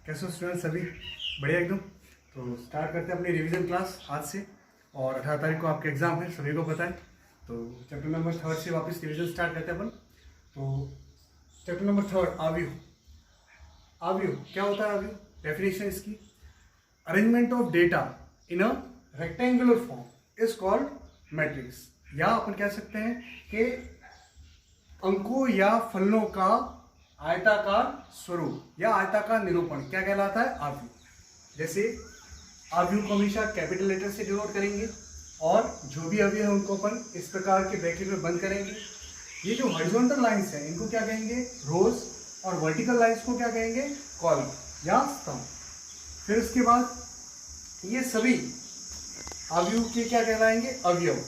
कैसे हो स्टूडेंट सभी? बढ़िया एकदम। तो स्टार्ट करते हैं अपनी रिवीजन क्लास आज से। और 18 तारीख को आपका एग्जाम है, सभी को पता है। तो चैप्टर नंबर 3 से वापस रिवीजन स्टार्ट करते हैं अपन। तो चैप्टर नंबर 3 आव्यूह। आव्यूह क्या होता है? आव्यूह डेफिनेशन इसकी, arrangement of data in a rectangular form is called matrix. या अपन कह सकते हैं कि अंकों या फलनों का आयताकार स्वरूप या आयताकार निरूपण क्या कहलाता है? आव्यूह। जैसे आव्यूह को हमेशा कैपिटल लेटर से डिनोट करेंगे और जो भी अवयव है उनको अपन इस प्रकार के ब्रैकेट में बंद करेंगे। ये जो हॉरिजॉन्टल लाइंस है इनको क्या कहेंगे? रोज। और वर्टिकल लाइंस को क्या कहेंगे? कॉलम या स्तंभ। फिर उसके बाद ये सभी आव्यूह के क्या कहलाएंगे? अवयव।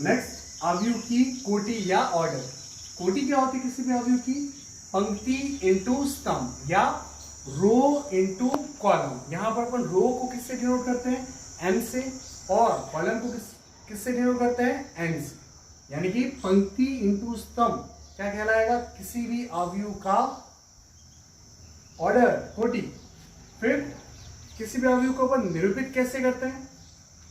नेक्स्ट, आव्यूह की कोटि या ऑर्डर। कोटि क्या होती है किसी भी आव्यूह की? पंक्ति इंटू स्तंभ या रो इंटू कॉलम। यहां पर अपन रो को किससे डिनोट करते हैं? एम से। और कॉलम को किससे डिनोट करते हैं? एन से। यानी कि पंक्ति इंटू स्तंभ क्या कहलाएगा? किसी भी आव्यूह का ऑर्डर, कोटि। फिर किसी भी आव्यूह को अपन निरूपित कैसे करते हैं?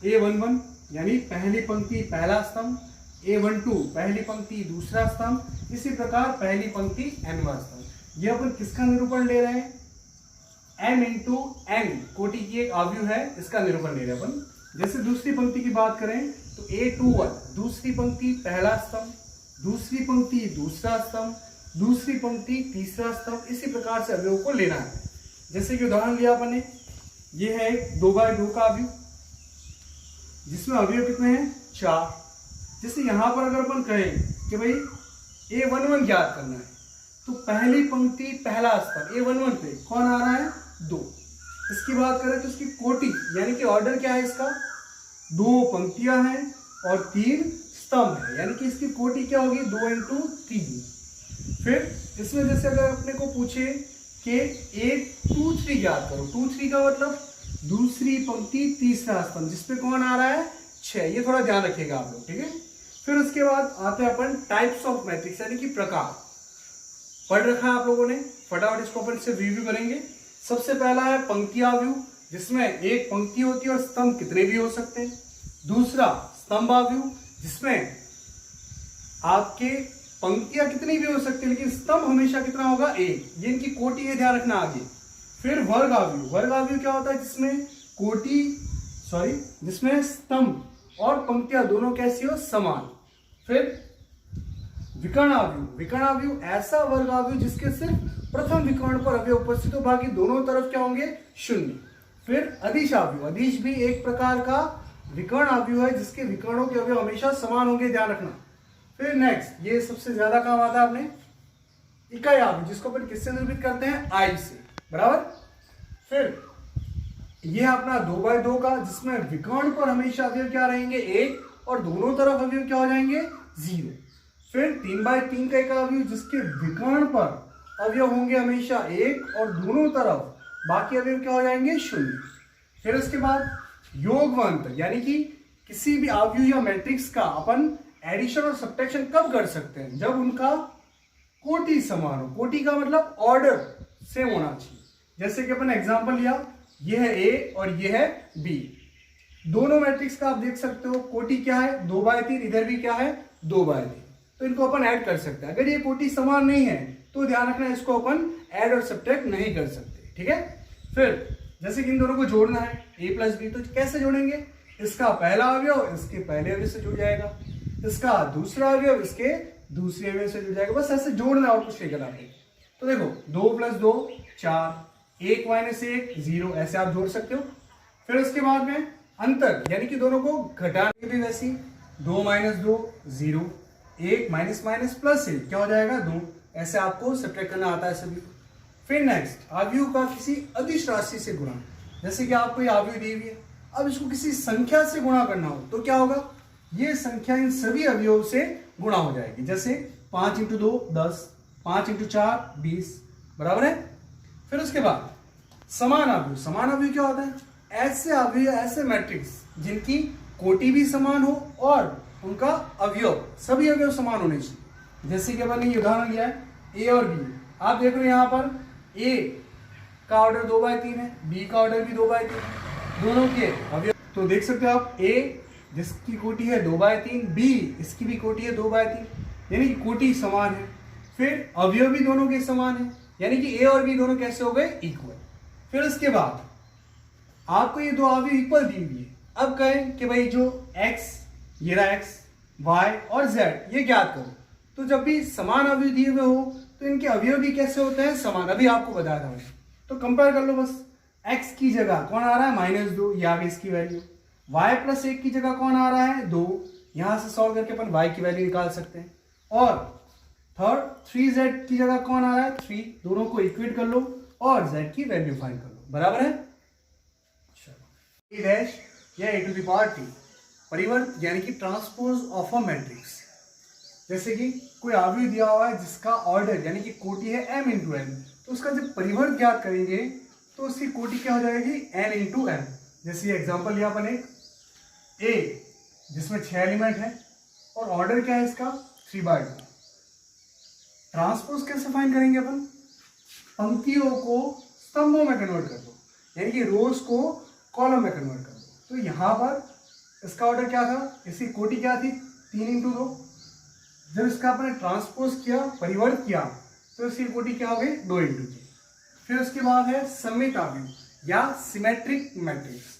A11 यानी पहली पंक्ति पहला स्तंभ, A12 पहली पंक्ति दूसरा स्तंभ, इसी प्रकार पहली पंक्ति nवां स्तंभ। ये अपन किसका निरूपण ले रहे हैं? m इंटू n कोटि की एक आव्यूह है, इसका निरूपण ले रहे हैं अपन। जैसे दूसरी पंक्ति की बात करें तो A21 दूसरी पंक्ति पहला स्तंभ, दूसरी पंक्ति दूसरा स्तंभ, दूसरी पंक्ति तीसरा स्तंभ, इसी प्रकार से अवयव को लेना है। जैसे कि उदाहरण लिया अपन ने, ये है एक 2x2 का अवयव जिसमें अवयव कितने हैं? 4। जैसे यहां पर अगर अपन कहें कि भाई A11 ज्ञात करना है तो पहली पंक्ति पहला स्तंभ A11 पे कौन आ रहा है? 2। इसकी बात करें तो इसकी कोटि यानी कि ऑर्डर क्या है इसका? 2 पंक्तियां हैं और 3 स्तंभ है, यानी कि इसकी कोटि क्या होगी? 2 इंटू 3। फिर इसमें जैसे अगर अपने को पूछे कि A23 ज्ञात करो, 23 का मतलब दूसरी पंक्ति तीसरा स्तंभ जिसपे कौन आ रहा है? 6। ये थोड़ा ध्यान रखिएगा आप लोग, ठीक है। फिर उसके बाद आते हैं अपन टाइप्स ऑफ मैट्रिक्स यानी कि प्रकार। पढ़ रखा है आप लोगों ने, फटाफट इसको अपन से रिव्यू करेंगे। सबसे पहला है पंक्ति आव्यूह जिसमें एक पंक्ति होती है और स्तंभ कितने भी हो सकते हैं। दूसरा स्तंभ आव्यूह जिसमें आपके पंक्तियां कितनी भी हो सकती है लेकिन स्तंभ हमेशा कितना होगा? 1। ये इनकी कोटि है, ध्यान रखना आगे। फिर वर्ग आव्यूह। वर्ग आव्यूह क्या होता है? जिसमें स्तंभ और पंक्तियां दोनों कैसी हो? समान। फिर विकर्ण आव्यूह। विकर्ण आव्यूह ऐसा वर्ग आव्यूह जिसके सिर्फ प्रथम विकर्ण पर अवयव उपस्थित हो, बाकी दोनों तरफ क्या होंगे? 0। फिर अदिश आव्यूह। अदिश भी एक प्रकार का विकर्ण आव्यूह है जिसके विकर्णों के अवयव हमेशा समान होंगे, ध्यान रखना। फिर नेक्स्ट, ये सबसे ज्यादा काम आता है अपने इकाई आव्यूह जिसको अपन किससे निरूपित करते हैं? I से, बराबर। फिर यह अपना 2x2 का जिसमें विकर्ण पर हमेशा अवयव क्या रहेंगे? 1 और दोनों तरफ अवयव क्या हो जाएंगे? 0। फिर 3x3 का एक आव्यूह जिसके विकर्ण पर अवयव होंगे हमेशा 1 और दोनों तरफ बाकी अवयव क्या हो जाएंगे? 0। फिर उसके बाद योगवंत यानी कि किसी भी आव्यूह या मैट्रिक्स का अपन एडिशन और सब्ट्रैक्शन कब कर सकते हैं? जब उनका कोटि समान हो। कोटि का मतलब ऑर्डर सेम होना चाहिए। जैसे कि अपन एग्जांपल लिया, ये है A और ये है B। दोनों मैट्रिक्स का आप देख सकते हो कोटि क्या है? 2/3। इधर भी क्या है? 2/3। तो इनको अपन ऐड कर सकते हैं। अगर ये कोटि समान नहीं है तो ध्यान रखना इसको अपन ऐड और सब्ट्रैक्ट नहीं कर सकते, ठीक है। फिर जैसे कि इन दोनों को जोड़ना है A + B, तो कैसे जोड़ेंगे? इसका पहला अवयव इसके पहले अवयव से जुड़ जाएगा, इसका दूसरा अवयव इसके दूसरे अवयव से जुड़ जाएगा। बस ऐसे जोड़ना और कुछ नहीं करना। तो देखो 2 + 2 4, 1 - 1 0, ऐसे आप जोड़ सकते हो। फिर उसके बाद में अंतर यानी कि दोनों को घटाने की भी वैसी 2 - 2 0, 1 - +1 क्या हो जाएगा? 2। ऐसे आपको सब्ट्रैक्ट करना आता है सभी। फिर नेक्स्ट, आव्यूह का किसी अदिश राशि से गुणा। जैसे कि आपको ये आव्यूह दी हुई है, अब इसको किसी संख्या से गुणा करना हो तो क्या होगा? ये संख्या इन सभी अवयव से गुणा हो जाएगी। जैसे 5 × 2 10, 5 × 4 20, बराबर है। फिर उसके बाद समान आव्यूह। समान आव्यूह क्या होता है? ऐसे आव्यूह, ऐसे मैट्रिक्स जिनकी कोटि भी समान हो और उनका अवयव, सभी अवयव समान होने चाहिए। जैसे कि अपन ने उदाहरण लिया है A और B। आप देख रहे हो यहाँ पर A का ऑर्डर 2/3 है, बी का ऑर्डर भी 2/3 है, दोनों के अवयव। तो देख सकते हो आप, ए जिसकी कोटि है 2/3, बी इसकी भी कोटि है 2/3, यानी कि कोटि समान है। फिर अवयव भी दोनों के समान है, यानी कि ए और बी दोनों कैसे हो गए, इक्वल। फिर उसके बाद आपको ये दो अवयव इक्वल दी हुई है। अब कहें कि भाई जो x, ये रहा x, y और z ये ज्ञात करो। तो जब भी समान अवयव दिए हुए हो तो इनके अवयव भी कैसे होते हैं, समान। अभी आपको बताया था मैंने। तो कंपेयर कर लो बस। x की जगह कौन आ रहा है, -2, ये आ गई इसकी वैल्यू। y + 1 की जगह कौन आ रहा है, 2, यहां से सॉल्व करके अपन y की वैल्यू निकाल सकते हैं। और थर्ड 3z की जगह कौन आ रहा है, 3, दोनों को इक्वेट कर लो और z की वैल्यू फाइंड कर लो, बराबर है। चलो डैश या a⁻t परिवर्त यानी कि ट्रांसपोज ऑफ अ मैट्रिक्स। जैसे कि कोई अवयव दिया हुआ है जिसका ऑर्डर यानी कि कोटि है m × n, तो उसका जब परिवर्त ज्ञात करेंगे तो उसकी कोटि क्या हो जाएगी, n × m। जैसे ये एग्जांपल लिया अपन एक a जिसमें 6 एलिमेंट है और ऑर्डर क्या है इसका 3/2। ट्रांसपोज कैसे फाइंड करेंगे अपन, पंक्तियों को स्तंभों में कन्वर्ट कर दो, यानी कि रोज को कॉलम में कन्वर्ट कर दो। तो यहां पर इसका ऑर्डर क्या था, इसकी कोटि क्या थी, 3 × 2। जब इसका आपने ट्रांसपोज किया, परिवर्त किया, तो इसकी कोटि क्या हो गई, 2 × 3। फिर उसके बाद है सममित अवयव या सिमेट्रिक मैट्रिक्स।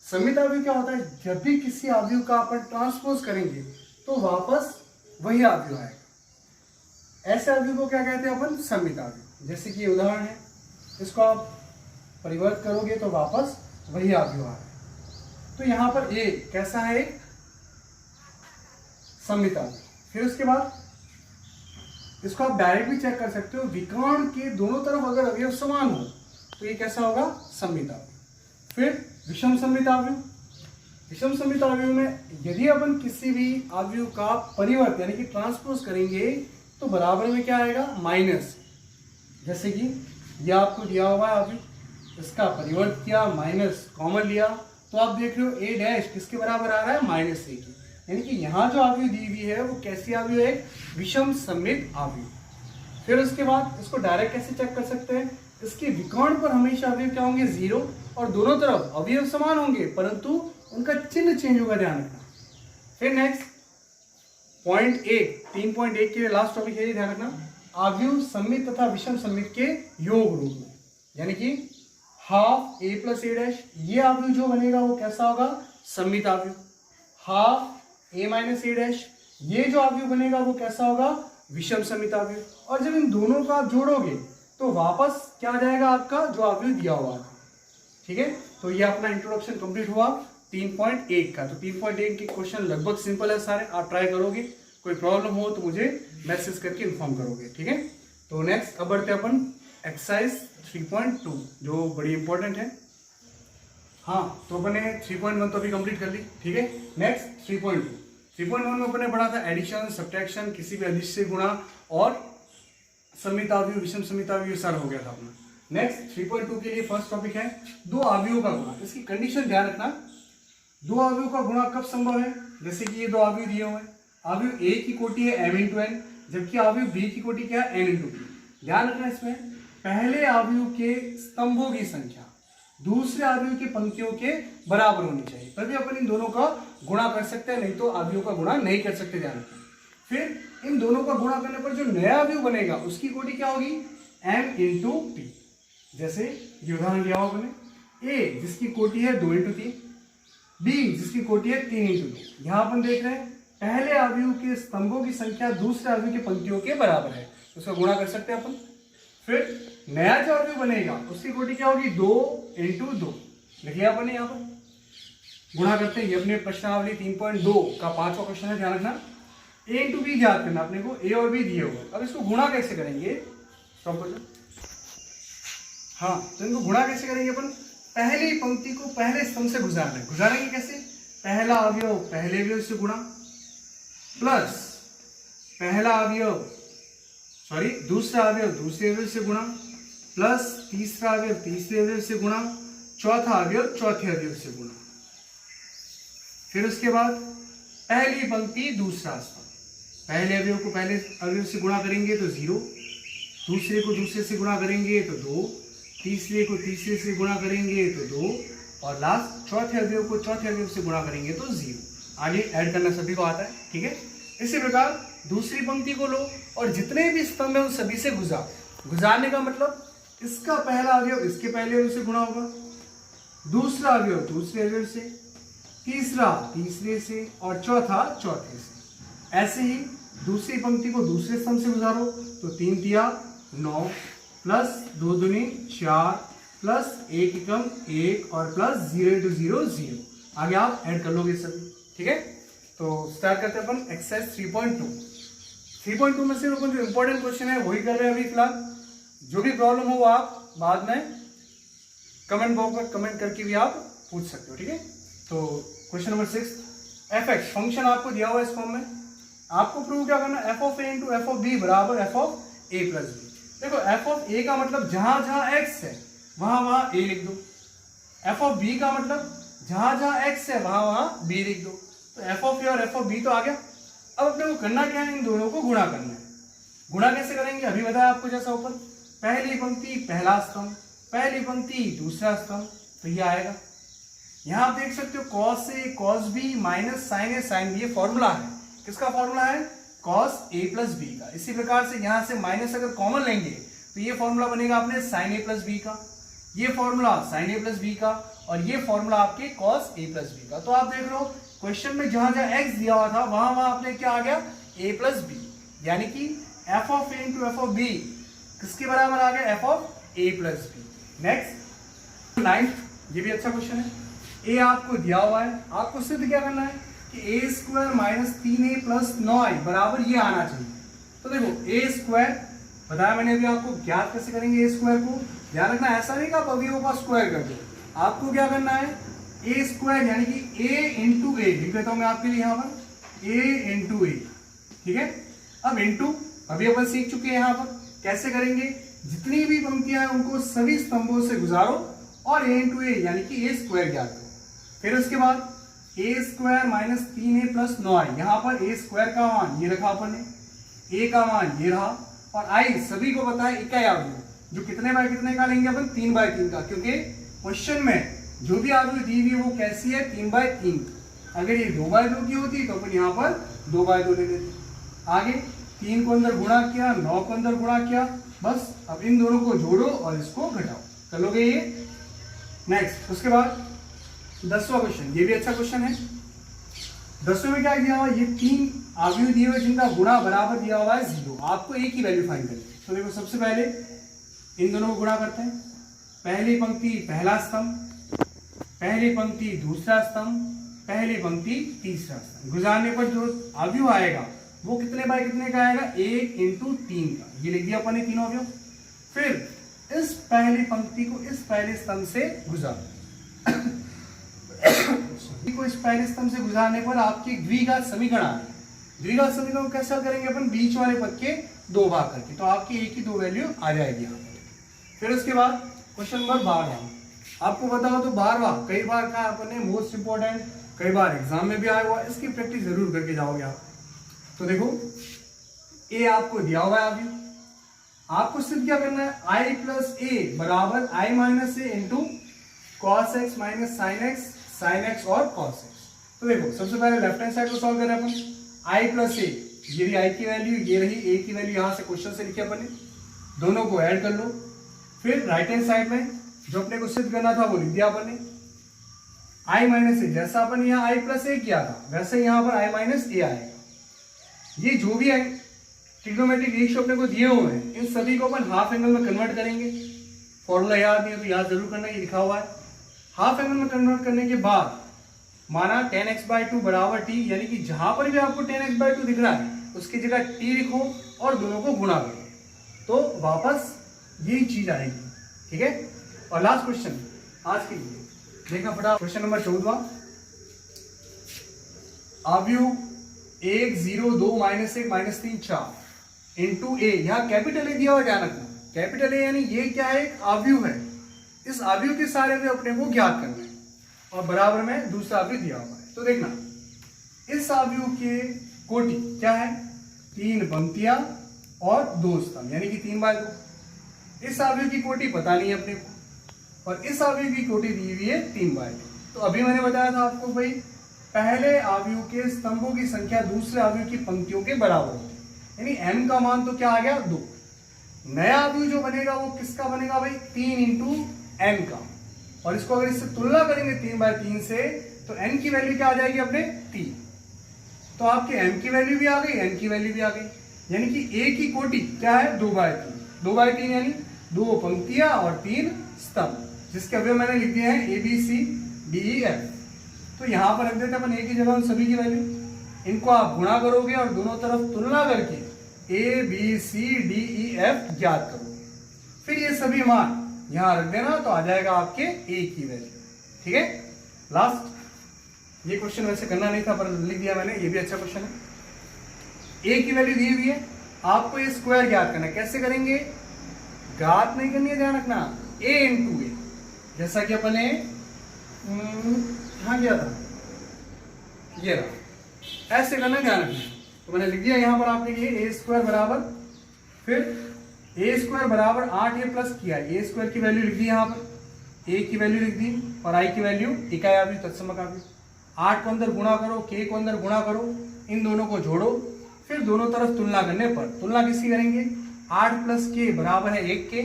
सममित अवयव क्या होता है, जब भी किसी अवयव का अपन ट्रांसपोज करेंगे तो वापस वही अवयव आएगा। ऐसे अवयव को क्या कहते हैं अपन, सममित अवयव। जैसे कि उदाहरण है, इसको आप परिवर्त करोगे तो वापस वही अवयव आ रहा है। तो यहां पर ए कैसा है, एक सममित अवयव। फिर उसके बाद इसको आप डायरेक्ट भी चेक कर सकते हो, विकर्ण के दोनों तरफ अगर अवयव समान हो तो ये कैसा होगा, सममित अवयव। फिर विषम सममित अवयव। विषम सममित अवयव में यदि अपन किसी भी अवयव का परिवर्त यानी कि ट्रांसपोज करेंगे तो बराबर में क्या आएगा, माइनस। जैसे कि यह आपको दिया हुआ है अवयव, इसका परिवर्त किया, माइनस कॉमन लिया, तो आप देख रहे हो ए डैश किसके बराबर आ रहा है, -a की। यानी कि यहाँ जो अवयव दी हुई है वो कैसी अवयव है, विषम सममित अवयव। फिर उसके बाद इसको डायरेक्ट कैसे चेक कर सकते हैं, इसके विकर्ण पर हमेशा अवयव क्या होंगे, 0, और दोनों तरफ अवयव समान होंगे परंतु उनका चिन्ह चेंज होगा, ध्यान रखना। फिर नेक्स्ट पॉइंट 1, 3.1 के लास्ट टॉपिक है, ध्यान रखना, अवयव सममित तथा विषम सममित के योग रूप में, यानी कि हाफ a + a', ये अवयव जो बनेगा वो कैसा होगा, सममित अवयव। हाफ a - a', ये जो अवयव बनेगा वो कैसा होगा, विषम सममित अवयव। और जब इन दोनों को आप जोड़ोगे तो वापस क्या आ जाएगा, आपका जो अवयव दिया हुआ था। ठीक है, तो ये अपना इंट्रोडक्शन कंप्लीट हुआ 3.1 का। तो 3.1 के क्वेश्चन लगभग सिंपल है सारे, आप ट्राई करोगे, कोई प्रॉब्लम हो तो मुझे मैसेज करके इन्फॉर्म करोगे। ठीक है, तो नेक्स्ट अब बढ़ते अपन एक्सरसाइज 3.2 जो बड़ी इंपॉर्टेंट है। हाँ, तो अपने 3.1 तो अभी कंप्लीट कर ली। ठीक है, नेक्स्ट 3.2। 3.1 में अपने पढ़ा था एडिशन, सब्ट्रैक्शन, किसी भी अदिश से गुणा और सममित अवयव, विषम सममित अवयव, सारा हो गया था अपना। नेक्स्ट 3.2 के लिए फर्स्ट टॉपिक है दो अवयवों का गुणा। इसकी कंडीशन ध्यान रखना, दो अवयवों का गुणा कब संभव है, जैसे कि ये दो अवयव दिए हुए हैं, अवयव a की कोटि है m × n, जबकि अवयव b की कोटि क्या है, n × p। ध्यान रखना, इसमें पहले अवयव के स्तंभों की संख्या दूसरे अवयव की पंक्तियों के बराबर होनी चाहिए, तभी अपन इन दोनों का गुणा कर सकते हैं, नहीं तो अवयव का गुणा नहीं कर सकते। ध्यान रखना। फिर इन दोनों का गुणा करने पर जो नया अवयव बनेगा उसकी कोटि क्या होगी, m × p। जैसे ये उदाहरण लिया होगा मैंने, a जिसकी कोटि है 2 × 3, b जिसकी कोटि है 3 × 2। यहां अपन देख रहे हैं पहले अवयव के स्तंभों की संख्या दूसरे अवयव की पंक्तियों के बराबर है, उसका गुणा कर सकते हैं अपन। फिर नया जो अवयव बनेगा उसकी कोटि क्या होगी, 2 × 2। लिख लिया अपन यहाँ पर, गुणा करते हैं। ये अपने प्रश्नावली 3.2 का 5वां क्वेश्चन है, ध्यान रखना। a × b याद करना अपने को, a और b दिए हुए। अब इसको गुणा कैसे करेंगे, स्टॉप कर लो। हाँ, तो इनको गुणा कैसे करेंगे अपन, पहली पंक्ति को पहले स्तंभ से गुजारेंगे कैसे, पहला अवयव पहले अवयव से गुणा, प्लस पहला अवयव दूसरा अवयव दूसरे अवयव से गुणा, प्लस तीसरा अवयव तीसरे अवयव से गुणा, चौथा अवयव चौथे अवयव से गुणा। फिर उसके बाद पहली पंक्ति दूसरा स्तंभ, पहले अवयव को पहले अवयव से गुणा करेंगे तो 0, दूसरे को दूसरे से गुणा करेंगे तो 2, तीसरे को तीसरे से गुणा करेंगे तो 2, और लास्ट चौथे अवयव को चौथे अवयव से गुणा करेंगे तो 0। आगे ऐड करना सभी को आता है, ठीक है। इसी प्रकार दूसरी पंक्ति को लो और जितने भी स्तंभ है उन सभी से गुजारने का मतलब इसका पहला अवयव इसके पहले अवयव से गुणा होगा, दूसरा अवयव दूसरे अवयव से, तीसरा तीसरे से, और चौथा चौथे से। ऐसे ही दूसरी पंक्ति को दूसरे स्तंभ से गुजारो तो 3 तिया 9 प्लस 2 दूनी 4 प्लस 1 एकम 1 और प्लस 0 × 0 0। आगे आप ऐड कर लोगे सभी, ठीक है। तो स्टार्ट करते हैं अपन एक्सरसाइज 3.2 में से अपन जो इंपॉर्टेंट क्वेश्चन है वही कर रहे हैं अभी फिलहाल। जो भी प्रॉब्लम हो आप बाद में कमेंट बॉक्स में कमेंट करके भी आप पूछ सकते हो, ठीक है। तो क्वेश्चन नंबर 6, f(x) फंक्शन आपको दिया हुआ है इस फॉर्म में, आपको प्रूव क्या करना है, f(a) × f(b) बराबर f(a + b)। देखो f(a) का मतलब जहां जहां x है वहां वहां a लिख दो, f(b) का मतलब जहां जहां x है वहां वहां b लिख दो। तो f(a) और f(b) तो आ गया। अब अपने को करना क्या है, इन दोनों को गुणा करना है। गुणा कैसे करेंगे, अभी बताया आपको जैसा ऊपर, पहली पंक्ति पहला स्तंभ, पहली पंक्ति दूसरा स्तंभ, तो ये आएगा। यहां आप देख सकते हो cos A cos B minus sin A sin B, ये फॉर्मूला है। किसका फॉर्मूला है, cos A + B का। इसी प्रकार से यहां से माइनस अगर कॉमन लेंगे तो ये फॉर्मूला बनेगा अपने sin A + B का, ये फॉर्मूला sin A + B का, और ये फॉर्मूला आपके cos A + B का। तो आप देख लो क्वेश्चन में जहां जहां x दिया हुआ था वहां वहां आपने क्या आ गया, a + b, यानी कि f(a) × f(b) किसके बराबर आ गया, f(a + b)। नेक्स्ट 9, ये भी अच्छा क्वेश्चन है। a आपको दिया हुआ है, आपको सिद्ध क्या करना है कि a² - 3a + 9i बराबर ये आना चाहिए। तो देखो a² बताया मैंने अभी आपको, ज्ञात कैसे करेंगे a² को, ध्यान रखना ऐसा नहीं कि आप अवयवों का स्क्वायर कर दो, आपको क्या करना है a² यानी कि a × a लिख देता हूं मैं आपके लिए यहां पर a × a, ठीक है। अब इंटू अभी अपन सीख चुके हैं यहां पर कैसे करेंगे, जितनी भी पंक्तियां हैं उनको सभी स्तंभों से गुजारो और a × a यानी कि a² ज्ञात करो। फिर उसके बाद a² - 3a + 9i, यहां पर a² का मान ये रखा अपन ने, a का मान ये रहा, और i सभी को पता है इकाई अवयव, जो कितने बाय कितने का लेंगे अपन, 3/3 का, क्योंकि क्वेश्चन में जो भी अवयव दी हुई वो कैसी है, 3/3। अगर ये 2/2 की होती तो अपन यहाँ पर 2/2 ले लेते। आगे 3 को अंदर गुणा किया, 9 को अंदर गुणा किया, बस अब इन दोनों को जोड़ो और इसको घटाओ, कर लोगे ये। नेक्स्ट उसके बाद 10वां क्वेश्चन, ये भी अच्छा क्वेश्चन है। 10वें में क्या दिया हुआ, ये 3 अवयव दिए हुए जिनका गुणा बराबर दिया हुआ है 0। आपको एक ही वैल्यू फाइंड करनी है। तो देखो सबसे पहले इन दोनों को गुणा करते हैं, पहली पंक्ति पहला स्तंभ, पहली पंक्ति दूसरा स्तंभ, पहली पंक्ति तीसरा स्तंभ। गुजारने पर जो अवयव आएगा वो कितने बाय कितने का आएगा, 1 × 3 का, ये लिख दिया अपन ने तीनों अवयव। फिर इस पहली पंक्ति को इस पहले स्तंभ से गुजारो को इस पहले स्तंभ से गुजारने पर आपकी द्विघात समीकरण आ गई। द्विघात समीकरण कैसे हल करेंगे अपन, बीच वाले पद के 2 भाग करके, तो आपकी एक ही 2 वैल्यू आ जाएगी यहाँ पर। फिर उसके बाद क्वेश्चन नंबर 12, आपको पता हो तो 12वां कई बार का अपन ने मोस्ट इंपोर्टेंट, कई बार एग्जाम में भी आया हुआ, इसकी प्रैक्टिस जरूर करके जाओगे आप। तो देखो a आपको दिया हुआ है, अभी आपको सिर्फ क्या करना है, i + a बराबर i - a × cos x - sin x और cos x। तो देखो सबसे पहले लेफ्ट हैंड साइड को सॉल्व कर रहे हैं अपन, i + a, ये रही i की वैल्यू, ये रही a की वैल्यू, यहां से क्वेश्चन से लिखी अपन ने, दोनों को ऐड कर लो। फिर राइट हैंड साइड में जो अपने को सिद्ध करना था वो लिख दिया अपन ने, i - a, जैसा अपन यहाँ i + a किया था वैसे यहाँ पर i - a आएगा। ये जो भी है ट्रिग्नोमेट्रिक रेशियो अपने को दिए हुए हैं, इन सभी को अपन हाफ एंगल में कन्वर्ट करेंगे। फॉर्मूला याद नहीं है तो याद जरूर करना, ये लिखा हुआ है। हाफ एंगल में कन्वर्ट करने के बाद माना tan x/2 = t, यानी कि जहां पर भी आपको tan x/2 दिख रहा है उसकी जगह t लिखो और दोनों को गुणा करो, तो वापस यही चीज आएगी, ठीक है। और लास्ट क्वेश्चन आज के लिए देखना पड़ा, क्वेश्चन नंबर 14, अवयव 1 0 2 -1 -3 4 इंटू a, यहाँ कैपिटल ए दिया हुआ, ध्यान रखना कैपिटल ए, यानी ये क्या है, एक अवयव है। इस अवयव के सारे अवयव अपने को ज्ञात करना है और बराबर में दूसरा अवयव दिया हुआ है। तो देखना इस अवयव के कोटि क्या है, 3 पंक्तियां और 2 स्तंभ, यानी कि 3/2। इस अवयव की कोटि पता नहीं है अपने को, और इस अवयव की कोटि दी हुई है 3/2। तो अभी मैंने बताया था आपको भाई पहले अवयव के स्तंभों की संख्या दूसरे अवयव की पंक्तियों के बराबर होती है, यानी m का मान तो क्या आ गया 2। नया अवयव जो बनेगा वो किसका बनेगा भाई 3 × n का, और इसको अगर इससे तुलना करेंगे 3/3 से तो n की वैल्यू क्या आ जाएगी अपने 3। तो आपके m की वैल्यू भी आ गई, n की वैल्यू भी आ गई, यानी कि a की कोटि क्या है 2/3। 2/3 यानी 2 पंक्तियां और 3 स्तंभ, जिसके अवयव मैंने लिख दिए हैं A B C D E F। तो यहां पर रख देते अपन a की जगह उन सभी की वैल्यू, इनको आप गुणा करोगे और दोनों तरफ तुलना करके A B C D E F ज्ञात करोगे, फिर ये सभी मान यहां रख देना तो आ जाएगा आपके a की वैल्यू। ठीक है, लास्ट ये क्वेश्चन वैसे करना नहीं था पर लिख दिया मैंने, ये भी अच्छा क्वेश्चन है। a की वैल्यू दी हुई है, आपको ये स्क्वायर ज्ञात करना है। कैसे करेंगे, घात नहीं करनी है, ध्यान रखना, a × a, जैसा कि अपन ने कहाँ किया था, ये रहा, ऐसे करना है, ध्यान रखना। तो मैंने लिख दिया यहाँ पर आपके लिए a² बराबर, फिर a² बराबर 8a प्लस किया, a² की वैल्यू लिख दी यहाँ पर, a की वैल्यू लिख दी और i की वैल्यू इकाई अवयव तत्समक अवयव। 8 को अंदर गुणा करो, k को अंदर गुणा करो, इन दोनों को जोड़ो, फिर दोनों तरफ तुलना करने पर, तुलना किसकी करेंगे, 8 + k बराबर है 1 के,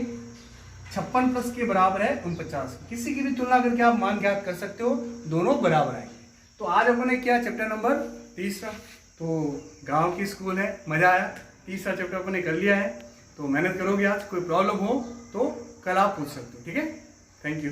56 + k बराबर है 49। किसी की भी तुलना करके आप मान ज्ञात कर सकते हो, दोनों बराबर आएंगे। तो आज अपन ने किया चैप्टर नंबर 3। तो गांव की स्कूल है, मजा आया। 3 चैप्टर अपन ने कर लिया है, तो मेहनत करोगे आज। कोई प्रॉब्लम हो तो कल आप पूछ सकते हो। ठीक है, थैंक यू।